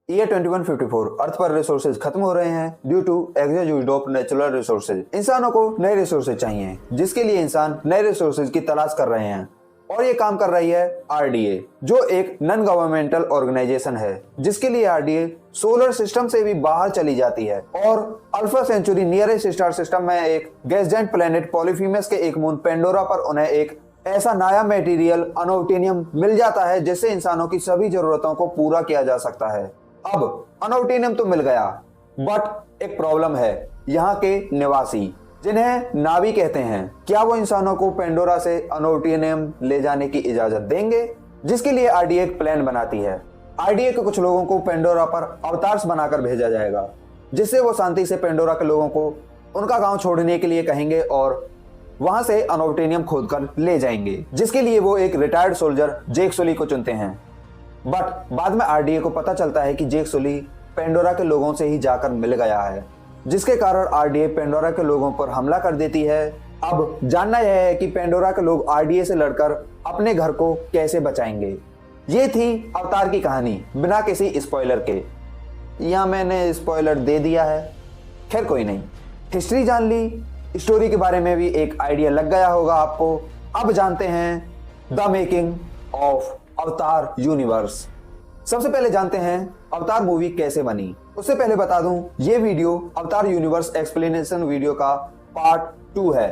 Year 2154 अर्थ पर resources खत्म हो रहे हैं due to exhaust of natural resources. इंसानों को नए रिसोर्सेज चाहिए, जिसके लिए इंसान नए रिसोर्सेज की तलाश कर रहे हैं और ये काम कर रही है आरडीए, जो एक नॉन गवर्नमेंटल ऑर्गेनाइजेशन है, जिसके लिए आरडीए सोलर सिस्टम से भी बाहर चली जाती है और Alpha Centauri nearest star system में एक गैस जाइंट प्लेनेट पॉलीफीमस के एक मून पेंडोरा पर उन्हें एक ऐसा नया मटेरियल अनोटिनियम मिल जाता है जिससे इंसानों की सभी जरूरतों को पूरा किया जा सकता है। अब अनोटिनियम तो मिल गया, बट एक प्रॉब्लम है, यहाँ के निवासी जिन्हें नावी कहते हैं, क्या वो इंसानों को पेंडोरा से अनोटिनियम ले जाने की इजाजत देंगे? जिसके लिए आरडीए एक प्लान बनाती है। आरडीए के कुछ लोगों को पेंडोरा पर अवतार्स बनाकर भेजा जाएगा, जिससे वो शांति से पेंडोरा के लोगों को उनका गांव छोड़ने के लिए कहेंगे और वहां से अनोटिनियम खोदकर ले जाएंगे, जिसके लिए वो एक रिटायर्ड सोल्जर जेक सुली को चुनते हैं। बट बाद में आरडीए को पता चलता है कि जेक सुली पेंडोरा के लोगों से ही जाकर मिल गया है, जिसके कारण आरडीए पेंडोरा के लोगों पर हमला कर देती है। अब जानना यह है कि पेंडोरा के लोग आरडीए से लड़कर अपने घर को कैसे बचाएंगे। ये थी अवतार की कहानी बिना किसी स्पॉइलर के। यहाँ मैंने स्पॉइलर दे दिया है, खैर कोई नहीं, हिस्ट्री जान ली, स्टोरी के बारे में भी एक आइडिया लग गया होगा आपको। अब जानते हैं द मेकिंग ऑफ अवतार यूनिवर्स। सबसे पहले जानते हैं अवतार मूवी कैसे बनी। उससे पहले बता दूं, ये वीडियो अवतार यूनिवर्स एक्सप्लेनेशन वीडियो का पार्ट 2 है।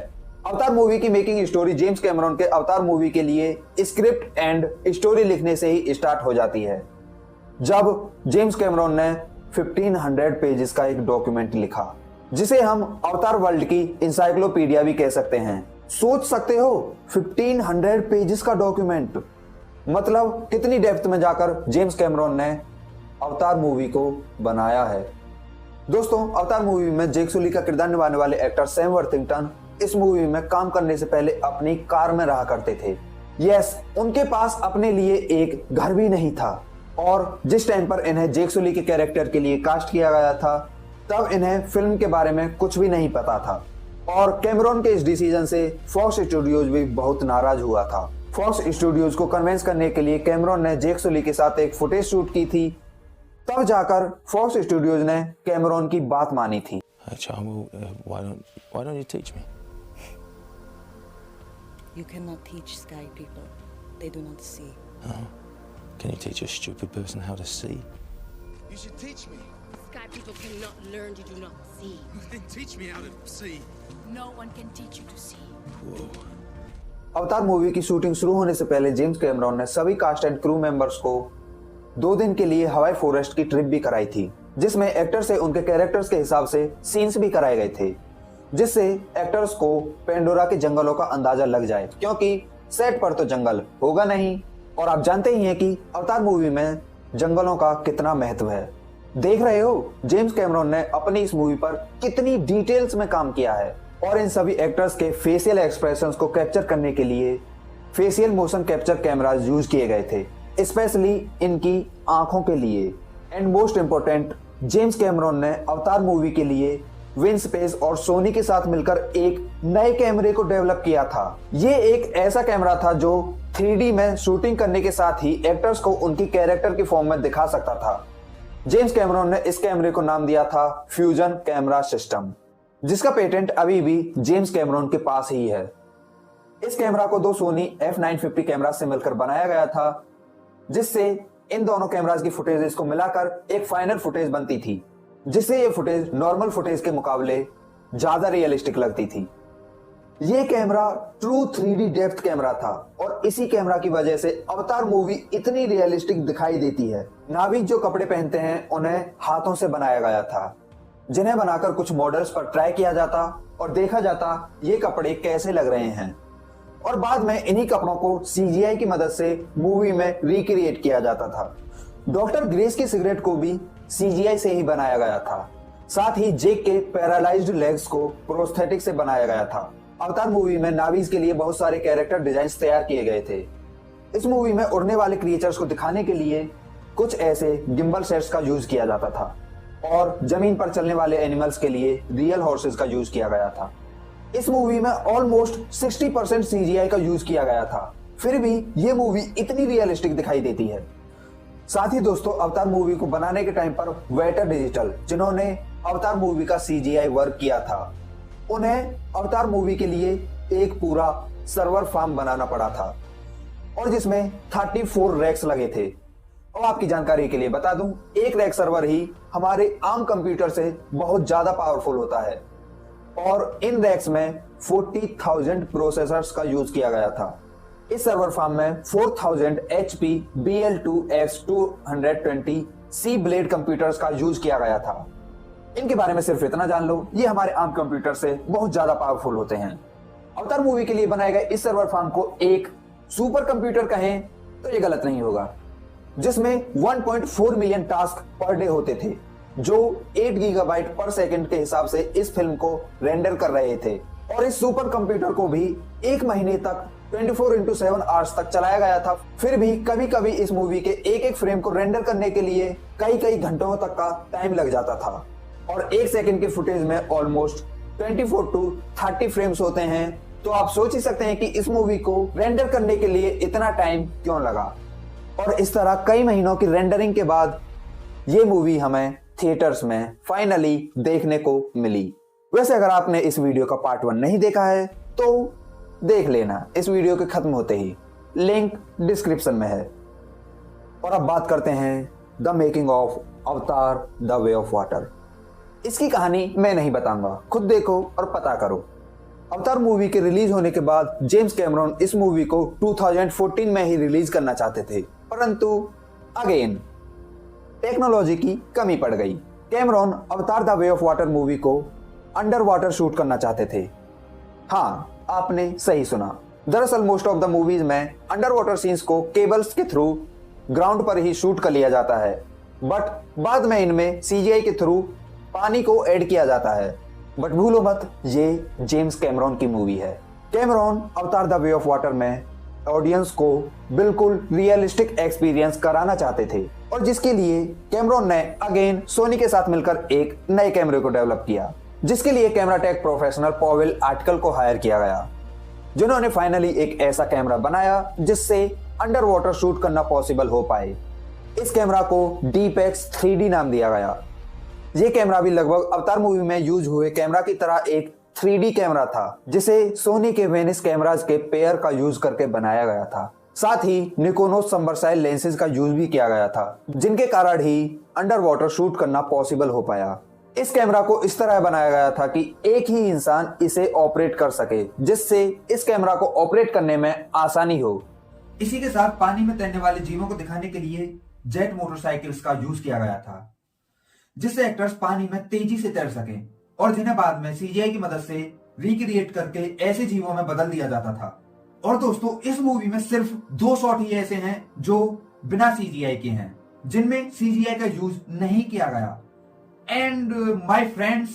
अवतार मूवी की मेकिंग स्टोरी जेम्स कैमरॉन के अवतार मूवी के लिए स्क्रिप्ट एंड स्टोरी लिखने से ही स्टार्ट हो जाती है, जब जेम्स कैमरॉन ने 1500 पेजेस का एक डॉक्यूमेंट लिखा, जिसे हम अवतार वर्ल्ड की इंसाइक्लोपीडिया भी कह सकते हैं। सोच सकते हो 1500 पेजेस का डॉक्यूमेंट, मतलब कितनी डेप्थ में जाकर जेम्स कैमरॉन ने अवतार मूवी को बनाया है। दोस्तों, अवतार मूवी में जेक सुली का किरदार निभाने वाले एक्टर सैम वर्थिंगटन इस मूवी में काम करने से पहले अपनी कार में रहा करते थे। यस, उनके पास अपने लिए एक घर भी नहीं था और जिस टाइम पर इन्हें जेक सुली के कैरेक्टर के लिए कास्ट किया गया था, तब इन्हें फिल्म के बारे में कुछ भी नहीं पता था और कैमरॉन के इस डिसीजन से फॉक्स स्टूडियोज भी बहुत नाराज हुआ था। फॉक्स स्टूडियोज को कन्विंस करने के लिए कैमरॉन ने जेक सुली के साथ एक फुटेज शूट की थी, तब जाकर फॉक्स स्टूडियोज ने कैमरॉन की बात मानी थी। Why don't you teach me? You cannot teach sky people. They do not see. Oh. Can you teach a stupid person how to see? You should teach me. Sky people cannot learn to do not see. Then teach me how to see. No one can teach you to see. Whoa. Avatar movie की shooting शुरू होने से पहले James Cameron ने सभी cast and crew members को 2 दिन के लिए हवाई फॉरेस्ट की ट्रिप भी कराई थी, जिसमें एक्टर से उनके कैरेक्टर्स के हिसाब से सीन्स भी कराए गए थे, जिससे एक्टर्स को पेंडोरा के जंगलों का अंदाजा लग जाए, क्योंकि सेट पर तो जंगल होगा नहीं और आप जानते ही हैं कि अवतार मूवी में जंगलों का कितना महत्व है। देख रहे हो जेम्स कैमरॉन ने अपनी इस मूवी पर कितनी डिटेल्स में काम किया है और इन सभी एक्टर्स के फेशियल एक्सप्रेशंस को कैप्चर करने के लिए facial motion capture cameras use किए गए थे, स्पेशली इनकी आंखों के लिए। And most important, James Cameron ने अवतार मूवी के लिए विनस्पेस और सोनी के साथ मिलकर एक नए कैमरे को डेवलप किया था। ये एक ऐसा कैमरा था जो 3D में शूटिंग करने के साथ ही एक्टर्स को उनकी कैरेक्टर की फॉर्म में दिखा सकता था। जेम्स कैमरॉन ने इस कैमरे को नाम दिया था फ्यूजन कैमरा सिस्टम, जिसका पेटेंट अभी भी जेम्स कैमरॉन के पास ही है। इस कैमरा को 2 सोनी F950 कैमरा से मिलकर बनाया गया था, जिससे इन दोनों कैमरास की फुटेजेस को मिलाकर एक फाइनल फुटेज बनती थी, जिससे ये फुटेज नॉर्मल फुटेज के मुकाबले ज्यादा रियलिस्टिक लगती थी। ये camera true 3D depth camera था और इसी कैमरा की वजह से अवतार मूवी इतनी रियलिस्टिक दिखाई देती है। नाविक जो कपड़े पहनते हैं उन्हें हाथों से बनाया गया था, जिन्हें बनाकर कुछ मॉडल्स पर ट्राई किया जाता और देखा जाता ये कपड़े कैसे लग रहे हैं और बाद में इन्हीं कपड़ों को CGI की मदद से मूवी में रिक्रिएट किया जाता था। डॉक्टर ग्रेस की सिगरेट को भी CGI से ही बनाया गया था, साथ ही जेक के पैरालाइज्ड लेग्स को प्रोस्थेटिक से बनाया गया था। अवतार मूवी में नावीज के लिए बहुत सारे कैरेक्टर डिजाइन्स तैयार किए गए थे। इस मूवी में उड़ने वाले क्रिएचर्स को दिखाने के लिए कुछ ऐसे गिम्बल सेट्स का यूज किया जाता था और जमीन पर चलने वाले एनिमल्स के लिए रियल हॉर्सेस का यूज किया गया था। इस मूवी में ऑलमोस्ट 60% CGI का यूज किया गया था, फिर भी ये मूवी इतनी रियलिस्टिक दिखाई देती है। साथ ही दोस्तों अवतार मूवी को बनाने के टाइम पर वेटर डिजिटल, जिन्होंने अवतार मूवी का CGI वर्क किया था, उन्हें अवतार मूवी के लिए एक पूरा सर्वर फार्म बनाना पड़ा था और जिसमें 34 रैक्स लगे थे। और आपकी जानकारी के लिए बता दूं, एक रैक सर्वर ही हमारे आम कंप्यूटर से बहुत ज्यादा पावरफुल होता है और इन रैक्स में 40,000 प्रोसेसर्स का यूज किया गया था। इस सर्वर फार्म में 4000 HP BL2X220C ब्लेड कंप्यूटर्स का यूज किया गया था। इनके बारे में सिर्फ इतना जान लो, ये हमारे आम कंप्यूटर से बहुत ज्यादा पावरफुल होते हैं। अवतार मूवी के लिए बनाए गए इस सर्वर फार्म को एक सुपर कंप्यूटर कहें तो ये गलत नहीं होगा, जिसमें 1.4 मिलियन टास्क पर डे होते थे, जो 8 गीगाबाइट पर सेकंड के हिसाब से इस फिल्म को रेंडर कर रहे थे। और इस सुपर कंप्यूटर को भी एक महीने तक 24x7 आवर्स तक चलाया गया था। फिर भी कभी कभी इस मूवी के एक एक फ्रेम को रेंडर करने के लिए कई कई घंटों तक का टाइम लग जाता था और एक सेकंड के फुटेज में ऑलमोस्ट 24 to 30 फ्रेम्स होते हैं। तो आप सोच ही सकते हैं कि इस मूवी को रेंडर करने के लिए इतना टाइम क्यों लगा। और इस तरह कई महीनों की रेंडरिंग के बाद ये मूवी हमें थिएटर्स में फाइनली देखने को मिली। वैसे अगर आपने इस वीडियो का पार्ट 1 नहीं देखा है तो देख लेना, इस वीडियो के खत्म होते ही, लिंक डिस्क्रिप्शन में है। और अब बात करते हैं द मेकिंग ऑफ अवतार द वे ऑफ वाटर। इसकी कहानी मैं नहीं बताऊंगा, खुद देखो और पता करो। अवतार मूवी के रिलीज होने के बाद जेम्स कैमरॉन इस मूवी को 2014 में ही रिलीज करना चाहते थे, परंतु अगेन टेक्नोलॉजी की कमी पड़ गई। कैमरॉन अवतार the way of water movie को अंडर वाटर शूट करना चाहते थे। हाँ, आपने सही सुना। दरअसल मोस्ट ऑफ द मूवीज में अंडर वाटर सीन्स को केबल्स के थ्रू ग्राउंड पर ही शूट कर लिया जाता है, बट बाद में इनमें CGI के थ्रू पानी को ऐड किया जाता है। बट भूलो मत, ये जेम्स कैमरॉन की मूवी है। कैमरॉन अवतार द वे ऑफ वाटर में ऑडियंस को बिल्कुल रियलिस्टिक एक्सपीरियंस कराना चाहते थे और जिसके लिए कैमरॉन ने अगेन सोनी के साथ मिलकर एक नए कैमरे को डेवलप किया, जिसके लिए कैमरा टेक प्रोफेशनल पॉवेल आर्टिकल को हायर किया गया, जिन्होंने फाइनली एक ऐसा कैमरा बनाया जिससे अंडर वाटर शूट करना पॉसिबल हो पाए। इस कैमरा को DeepX 3D नाम दिया गया। ये कैमरा भी लगभग अवतार मूवी में यूज हुए कैमरा की तरह एक 3D कैमरा था, जिसे सोनी के वेनिस कैमराज के पेयर का यूज करके बनाया गया था। साथ ही निकोनोस सबमर्साइल लेंसेज का यूज भी किया गया था, जिनके कारण ही अंडर वाटर शूट करना पॉसिबल हो पाया। इस कैमरा को इस तरह बनाया गया था कि एक ही इंसान इसे ऑपरेट कर सके, जिससे इस कैमरा को ऑपरेट करने में आसानी हो। इसी के साथ पानी में तैरने वाले जीवों को दिखाने के लिए जेट मोटरसाइकिल्स का यूज किया गया था, जिससे एक्टर्स पानी में तेजी से तैर सकें और जिन्हें बाद में CGI की मदद से रिक्रिएट करके ऐसे जीवों में बदल दिया जाता था। और दोस्तों, इस मूवी में सिर्फ 2 शॉट ही ऐसे हैं जो बिना CGI के हैं, जिनमें CGI का यूज नहीं किया गया। एंड माय फ्रेंड्स,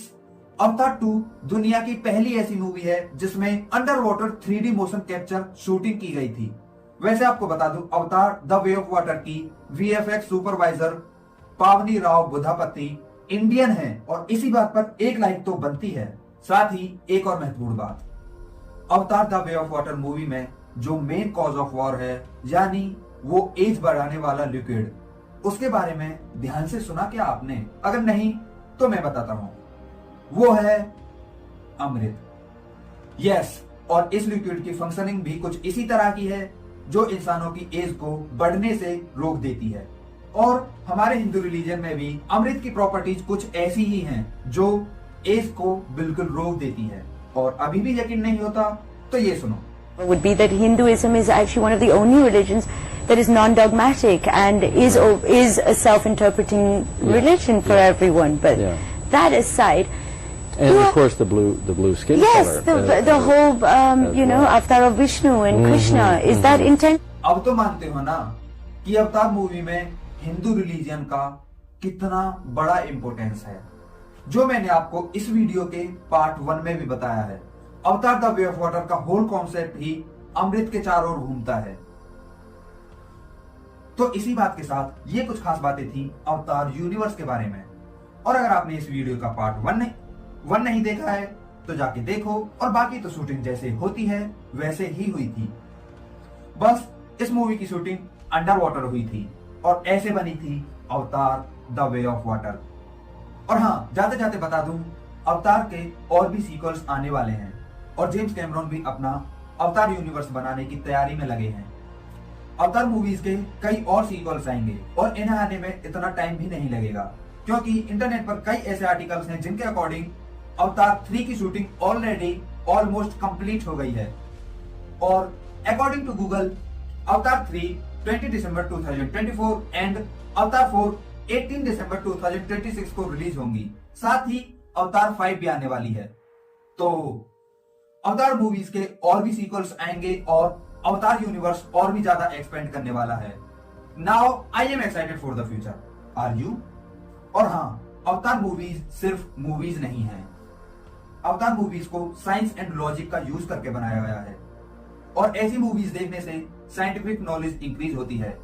अवतार 2 दुनिया की पहली ऐसी मूवी है जिसमें under water 3D motion capture shooting की गई थी। वैसे आपको बता दूं, अवतार द वे ऑफ वाटर की VFX सुपरवाइजर पावनी राव बुधापति इंडियन है और इसी बात पर एक लाइक तो बनती है। साथ ही एक और महत्वपूर्ण बात, अवतार the way of water movie में जो मेन कॉज ऑफ वॉर है, यानी वो एज बढ़ाने वाला लिक्विड, उसके बारे में ध्यान से सुना क्या आपने? अगर नहीं तो मैं बताता हूं, वो है अमृत। यस, और इस लिक्विड की फंक्शनिंग भी कुछ इसी तरह की है जो इंसानों की एज को बढ़ने से रोक देती है। और हमारे हिंदू रिलीजन में भी अमृत की प्रॉपर्टीज कुछ ऐसी ही हैं जो एज को बिल्कुल रोक देती है। और अभी भी यकीन नहीं होता तो ये सुनो। Would be that Hinduism is actually one of the only religions that is non-dogmatic and is a self-interpreting religion for everyone. But that aside, and of course the blue skin color. Yes, the whole you know, avatar of Vishnu and Krishna, is that intent? अब तो मानते हो ना कि Avatar movie में Hindu religion का कितना बड़ा इंपोर्टेंस है, जो मैंने आपको इस वीडियो के पार्ट 1 में भी बताया है। अवतार द वे ऑफ वाटर का होल कॉन्सेप्ट ही अमृत के चारों ओर घूमता है। तो इसी बात के साथ ये कुछ खास बातें थी अवतार यूनिवर्स के बारे में। और अगर आपने इस वीडियो का पार्ट 1 नहीं देखा है तो जाके देखो। और बाकी तो शूटिंग जैसे होती है वैसे ही हुई थी, बस इस मूवी की शूटिंग अंडर वाटर हुई थी। और ऐसे बनी थी अवतार द वे ऑफ वाटर। और हाँ, जाते जाते बता दूं, अवतार के और भी सीक्वल्स आने वाले हैं और जेम्स कैमरॉन भी अपना अवतार यूनिवर्स बनाने की तैयारी में लगे हैं। अवतार मूवीज के कई और सीक्वल्स आएंगे और इन्हें आने में इतना टाइम भी नहीं लगेगा, क्योंकि इंटरनेट पर कई ऐसे आर्टिकल्स हैं जिनके अकॉर्डिंग अवतार 3 की शूटिंग ऑलरेडी ऑलमोस्ट कंप्लीट हो गई है। और अकॉर्डिंग टू गूगल, अवतार 3 20 दिसंबर 2024 एंड अवतार 4 18 दिसंबर 2026 को रिलीज होंगी। साथ ही अवतार 5 भी आने वाली है। तो अवतार मूवीज के और भी सीक्वल्स आएंगे और अवतार यूनिवर्स और भी ज्यादा एक्सपेंड करने वाला है। Now I am excited for the future, are you? और हाँ, अवतार मूवीज सिर्फ मूवीज नहीं है। अवतार मूवीज को साइंस एंड लॉजिक का यूज करके बनाया गया है और ऐसी मूवीज देखने से साइंटिफिक नॉलेज इंक्रीज होती है।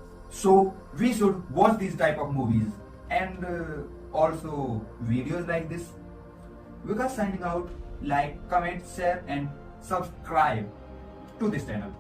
So we should watch this type of movies and also videos like this. Because signing out, like, comment, share and subscribe to this channel.